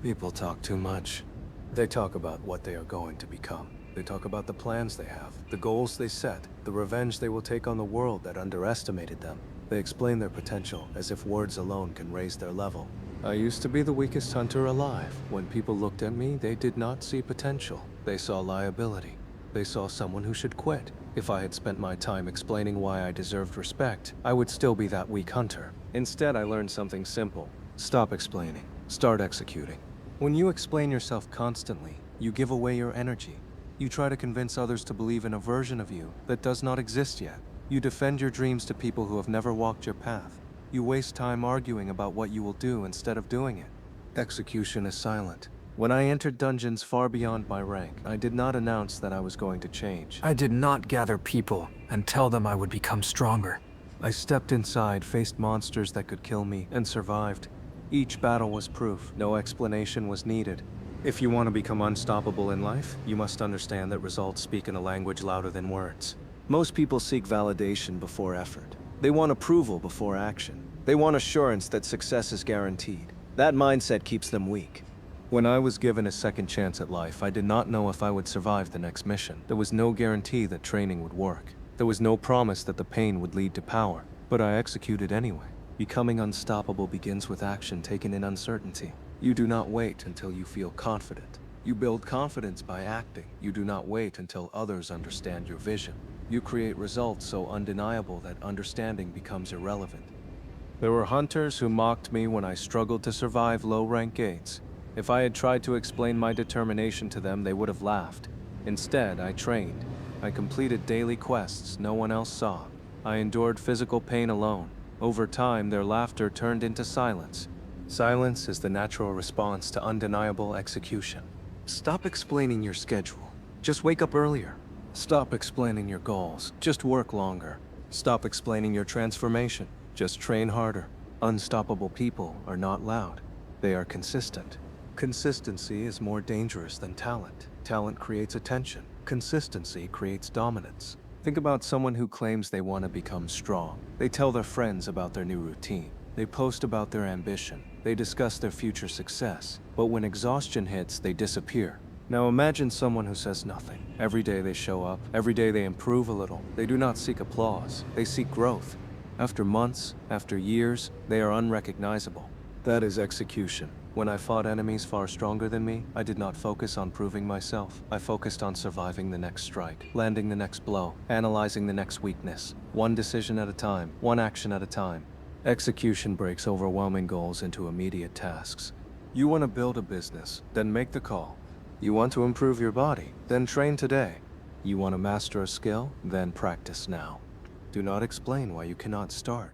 People talk too much. They talk about what they are going to become. They talk about the plans they have, the goals they set, the revenge they will take on the world that underestimated them. They explain their potential as if words alone can raise their level. I used to be the weakest hunter alive. When people looked at me, they did not see potential. They saw liability. They saw someone who should quit. If I had spent my time explaining why I deserved respect, I would still be that weak hunter. Instead, I learned something simple. Stop explaining. Start executing. When you explain yourself constantly, you give away your energy. You try to convince others to believe in a version of you that does not exist yet. You defend your dreams to people who have never walked your path. You waste time arguing about what you will do instead of doing it. Execution is silent. When I entered dungeons far beyond my rank, I did not announce that I was going to change. I did not gather people and tell them I would become stronger. I stepped inside, faced monsters that could kill me, and survived. Each battle was proof. No explanation was needed. If you want to become unstoppable in life, you must understand that results speak in a language louder than words. Most people seek validation before effort. They want approval before action. They want assurance that success is guaranteed. That mindset keeps them weak. When I was given a second chance at life, I did not know if I would survive the next mission. There was no guarantee that training would work. There was no promise that the pain would lead to power. But I executed anyway. Becoming unstoppable begins with action taken in uncertainty. You do not wait until you feel confident. You build confidence by acting. You do not wait until others understand your vision. You create results so undeniable that understanding becomes irrelevant. There were hunters who mocked me when I struggled to survive low-rank gates. If I had tried to explain my determination to them, they would have laughed. Instead, I trained. I completed daily quests no one else saw. I endured physical pain alone. Over time, their laughter turned into silence. Silence is the natural response to undeniable execution. Stop explaining your schedule. Just wake up earlier. Stop explaining your goals. Just work longer. Stop explaining your transformation. Just train harder. Unstoppable people are not loud. They are consistent. Consistency is more dangerous than talent. Talent creates attention. Consistency creates dominance. Think about someone who claims they want to become strong. They tell their friends about their new routine. They post about their ambition. They discuss their future success. But when exhaustion hits, they disappear. Now imagine someone who says nothing. Every day they show up. Every day they improve a little. They do not seek applause. They seek growth. After months, after years, they are unrecognizable. That is execution. When I fought enemies far stronger than me, I did not focus on proving myself. I focused on surviving the next strike, landing the next blow, analyzing the next weakness. One decision at a time, one action at a time. Execution breaks overwhelming goals into immediate tasks. You want to build a business, then make the call. You want to improve your body, then train today. You want to master a skill, then practice now. Do not explain why you cannot start.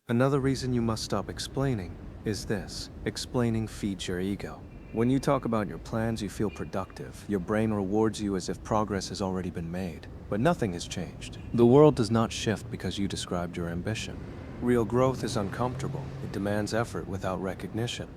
Another reason you must stop explaining is this. Explaining feeds your ego. When you talk about your plans, you feel productive. Your brain rewards you as if progress has already been made. But nothing has changed. The world does not shift because you described your ambition. Real growth is uncomfortable. It demands effort without recognition.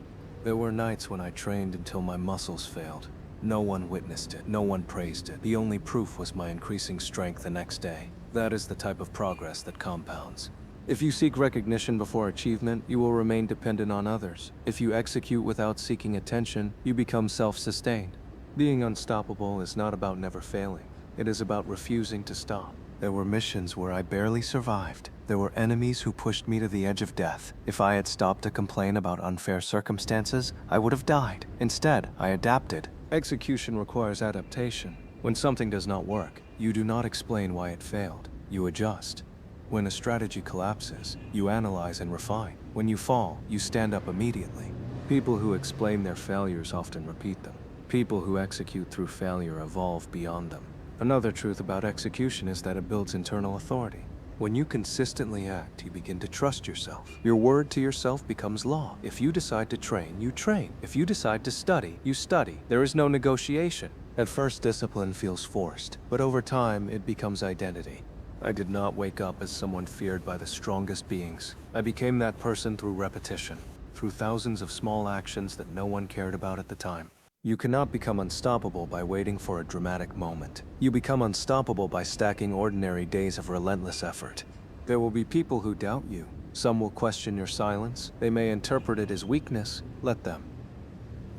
There were nights when I trained until my muscles failed. No one witnessed it. No one praised it. The only proof was my increasing strength the next day. That is the type of progress that compounds. If you seek recognition before achievement, you will remain dependent on others. If you execute without seeking attention, you become self-sustained. Being unstoppable is not about never failing. It is about refusing to stop. There were missions where I barely survived. There were enemies who pushed me to the edge of death. If I had stopped to complain about unfair circumstances, I would have died. Instead, I adapted. Execution requires adaptation. When something does not work, you do not explain why it failed. You adjust. When a strategy collapses, you analyze and refine. When you fall, you stand up immediately. People who explain their failures often repeat them. People who execute through failure evolve beyond them. Another truth about execution is that it builds internal authority. When you consistently act, you begin to trust yourself. Your word to yourself becomes law. If you decide to train, you train. If you decide to study, you study. There is no negotiation. At first, discipline feels forced, but over time, it becomes identity. I did not wake up as someone feared by the strongest beings. I became that person through repetition, through thousands of small actions that no one cared about at the time. You cannot become unstoppable by waiting for a dramatic moment. You become unstoppable by stacking ordinary days of relentless effort. There will be people who doubt you. Some will question your silence. They may interpret it as weakness. Let them.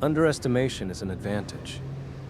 Underestimation is an advantage.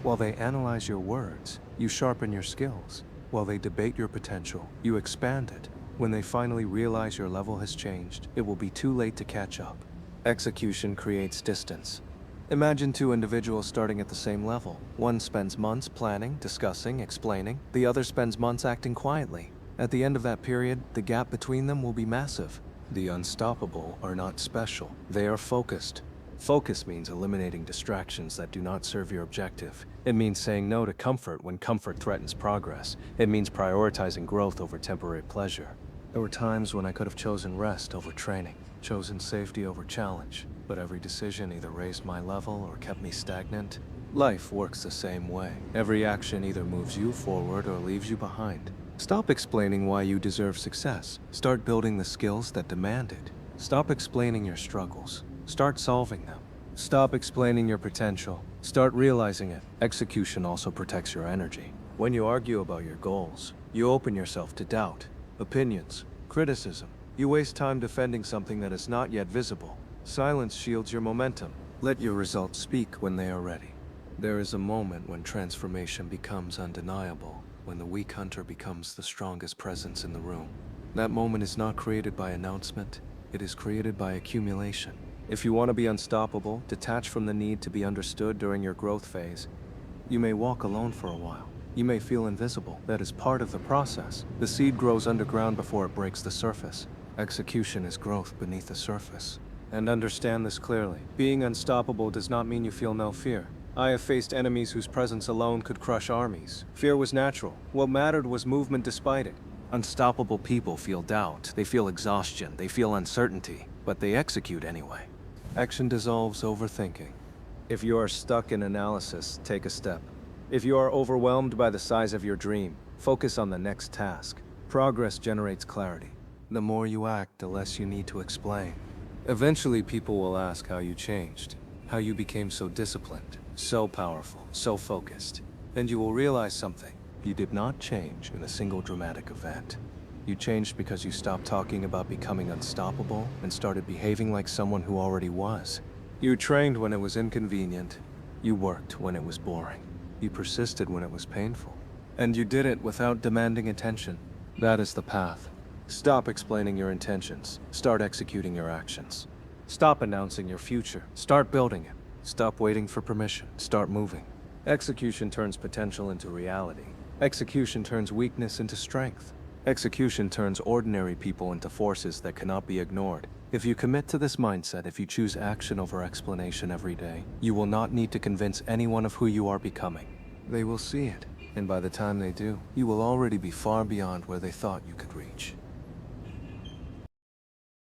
While they analyze your words, you sharpen your skills. While they debate your potential, you expand it. When they finally realize your level has changed, it will be too late to catch up. Execution creates distance. Imagine two individuals starting at the same level. One spends months planning, discussing, explaining. The other spends months acting quietly. At the end of that period, the gap between them will be massive. The unstoppable are not special. They are focused. Focus means eliminating distractions that do not serve your objective. It means saying no to comfort when comfort threatens progress. It means prioritizing growth over temporary pleasure. There were times when I could have chosen rest over training, chosen safety over challenge, but every decision either raised my level or kept me stagnant. Life works the same way. Every action either moves you forward or leaves you behind. Stop explaining why you deserve success. Start building the skills that demand it. Stop explaining your struggles. Start solving them. Stop explaining your potential. Start realizing it. Execution also protects your energy. When you argue about your goals, you open yourself to doubt, opinions, criticism. You waste time defending something that is not yet visible. Silence shields your momentum. Let your results speak when they are ready. There is a moment when transformation becomes undeniable, when the weak hunter becomes the strongest presence in the room. That moment is not created by announcement, it is created by accumulation. If you want to be unstoppable, detach from the need to be understood during your growth phase. You may walk alone for a while. You may feel invisible. That is part of the process. The seed grows underground before it breaks the surface. Execution is growth beneath the surface. And understand this clearly. Being unstoppable does not mean you feel no fear. I have faced enemies whose presence alone could crush armies. Fear was natural. What mattered was movement despite it. Unstoppable people feel doubt. They feel exhaustion. They feel uncertainty. But they execute anyway. Action dissolves overthinking. If you are stuck in analysis, take a step. If you are overwhelmed by the size of your dream, focus on the next task. Progress generates clarity. The more you act, the less you need to explain. Eventually, people will ask how you changed, how you became so disciplined, so powerful, so focused. And you will realize something. You did not change in a single dramatic event. You changed because you stopped talking about becoming unstoppable and started behaving like someone who already was. You trained when it was inconvenient. You worked when it was boring. You persisted when it was painful. And you did it without demanding attention. That is the path. Stop explaining your intentions. Start executing your actions. Stop announcing your future. Start building it. Stop waiting for permission. Start moving. Execution turns potential into reality. Execution turns weakness into strength. Execution turns ordinary people into forces that cannot be ignored. If you commit to this mindset, if you choose action over explanation every day, you will not need to convince anyone of who you are becoming. They will see it, and by the time they do, you will already be far beyond where they thought you could reach.